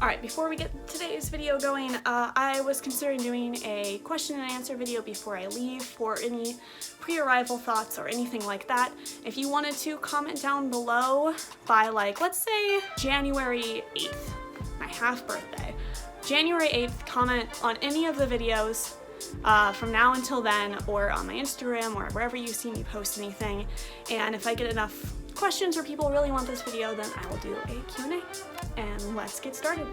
Alright, before we get today's video going, I was considering doing a question and answer video before I leave for any pre-arrival thoughts or anything like that. If you wanted to, comment down below by let's say January 8th, my half birthday. January 8th, comment on any of the videos from now until then, or on my Instagram or wherever you see me post anything, and if I get enough questions or people really want this video, then I will do a Q&A. And let's get started.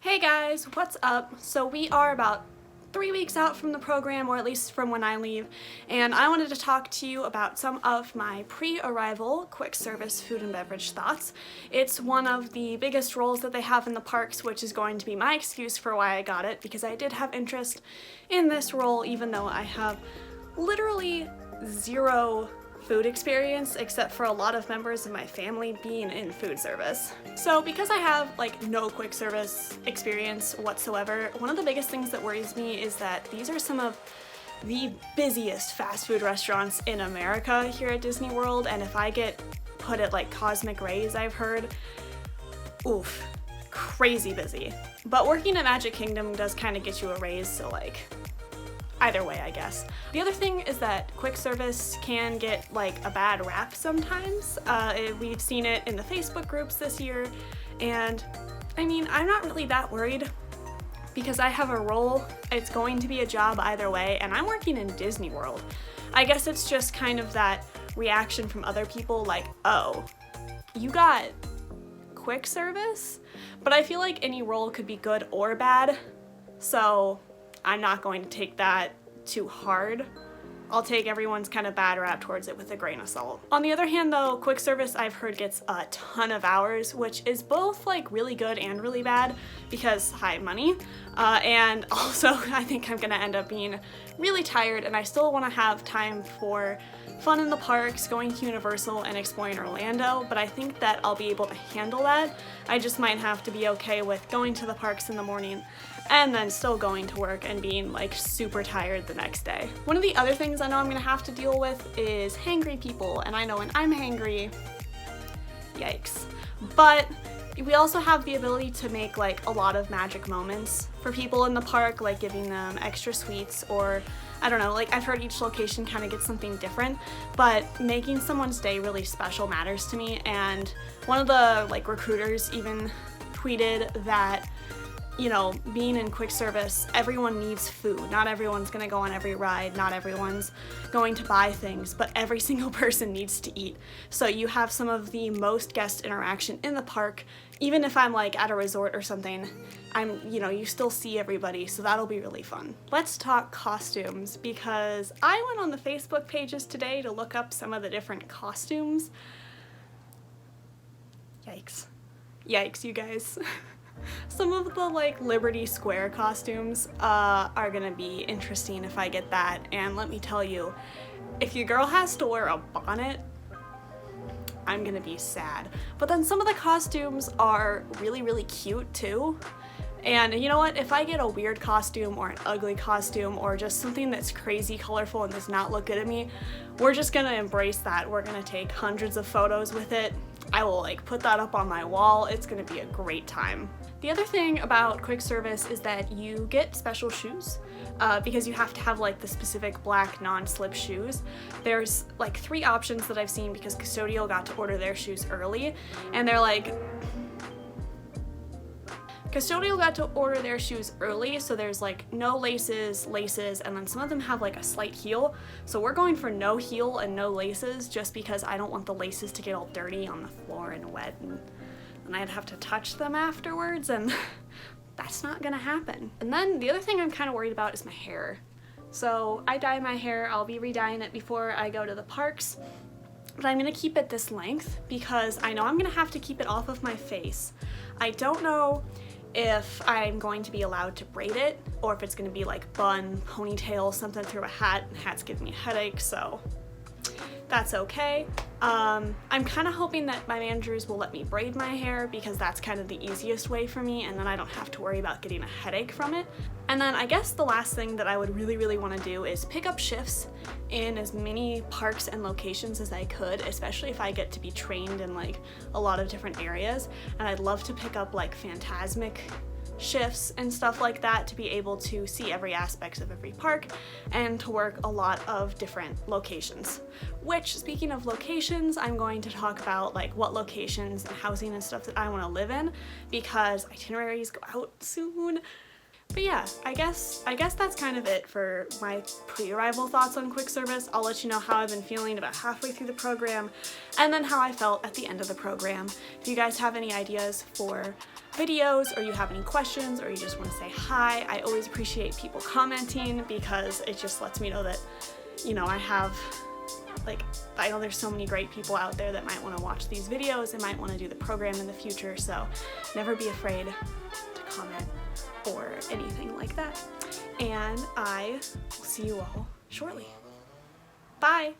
Hey guys, what's up? So we are about 3 weeks out from the program, or at least from when I leave, and I wanted to talk to you about some of my pre-arrival quick service food and beverage thoughts. It's one of the biggest roles that they have in the parks, which is going to be my excuse for why I got it, because I did have interest in this role even though I have literally zero food experience, except for a lot of members of my family being in food service. So because I have no quick service experience whatsoever, one of the biggest things that worries me is that these are some of the busiest fast food restaurants in America here at Disney World, and if I get put at Cosmic Rays, I've heard, oof, crazy busy. But working at Magic Kingdom does kind of get you a raise, so either way, I guess. The other thing is that quick service can get a bad rap sometimes. We've seen it in the Facebook groups this year, and I mean, I'm not really that worried because I have a role. It's going to be a job either way, and I'm working in Disney World. I guess it's just kind of that reaction from other people oh, you got quick service? But I feel like any role could be good or bad, so I'm not going to take that too hard. I'll take everyone's kind of bad rap towards it with a grain of salt. On the other hand though, quick service I've heard gets a ton of hours, which is both really good and really bad because high money, and also I think I'm gonna end up being really tired, and I still want to have time for fun in the parks, going to Universal and exploring Orlando, but I think that I'll be able to handle that. I just might have to be okay with going to the parks in the morning and then still going to work and being super tired the next day. One of the other things I know I'm gonna have to deal with is hangry people, and I know when I'm hangry, yikes. But we also have the ability to make a lot of magic moments for people in the park, giving them extra sweets, or I don't know, I've heard each location kind of gets something different, but making someone's day really special matters to me. And one of the recruiters even tweeted that, you know, being in quick service, everyone needs food. Not everyone's gonna go on every ride, not everyone's going to buy things, but every single person needs to eat. So you have some of the most guest interaction in the park. Even if I'm at a resort or something, you still see everybody, so that'll be really fun. Let's talk costumes, because I went on the Facebook pages today to look up some of the different costumes. Yikes. Yikes, you guys. Some of the Liberty Square costumes are gonna be interesting if I get that, and let me tell you, if your girl has to wear a bonnet, I'm gonna be sad. But then some of the costumes are really, really cute too. And you know what, if I get a weird costume or an ugly costume or just something that's crazy colorful and does not look good at me, we're just gonna embrace that. We're gonna take hundreds of photos with it. I will put that up on my wall. It's gonna be a great time. The other thing about quick service is that you get special shoes because you have to have the specific black non-slip shoes. There's 3 options that I've seen because Custodial got to order their shoes early, and they're Custodial got to order their shoes early, so there's no laces, and then some of them have a slight heel. So we're going for no heel and no laces, just because I don't want the laces to get all dirty on the floor and wet, and I'd have to touch them afterwards, and that's not gonna happen. And then the other thing I'm kind of worried about is my hair. So I dye my hair, I'll be re-dyeing it before I go to the parks, but I'm gonna keep it this length because I know I'm gonna have to keep it off of my face. I don't know if I'm going to be allowed to braid it, or if it's gonna be bun, ponytail, something through a hat. Hats give me a headache, so that's okay. I'm kind of hoping that my managers will let me braid my hair because that's kind of the easiest way for me, and then I don't have to worry about getting a headache from it. And then I guess the last thing that I would really want to do is pick up shifts in as many parks and locations as I could, especially if I get to be trained in like a lot of different areas. And I'd love to pick up like Phantasmic shifts and stuff like that to be able to see every aspect of every park and to work a lot of different locations. Which, speaking of locations, I'm going to talk about like what locations and housing and stuff that I want to live in because itineraries go out soon. But yeah, I guess that's kind of it for my pre-arrival thoughts on quick service. I'll let you know how I've been feeling about halfway through the program and then how I felt at the end of the program. If you guys have any ideas for videos or you have any questions or you just want to say hi, I always appreciate people commenting because it just lets me know that, you know, I know there's so many great people out there that might want to watch these videos and might want to do the program in the future, so never be afraid to comment or anything like that. And I will see you all shortly. Bye!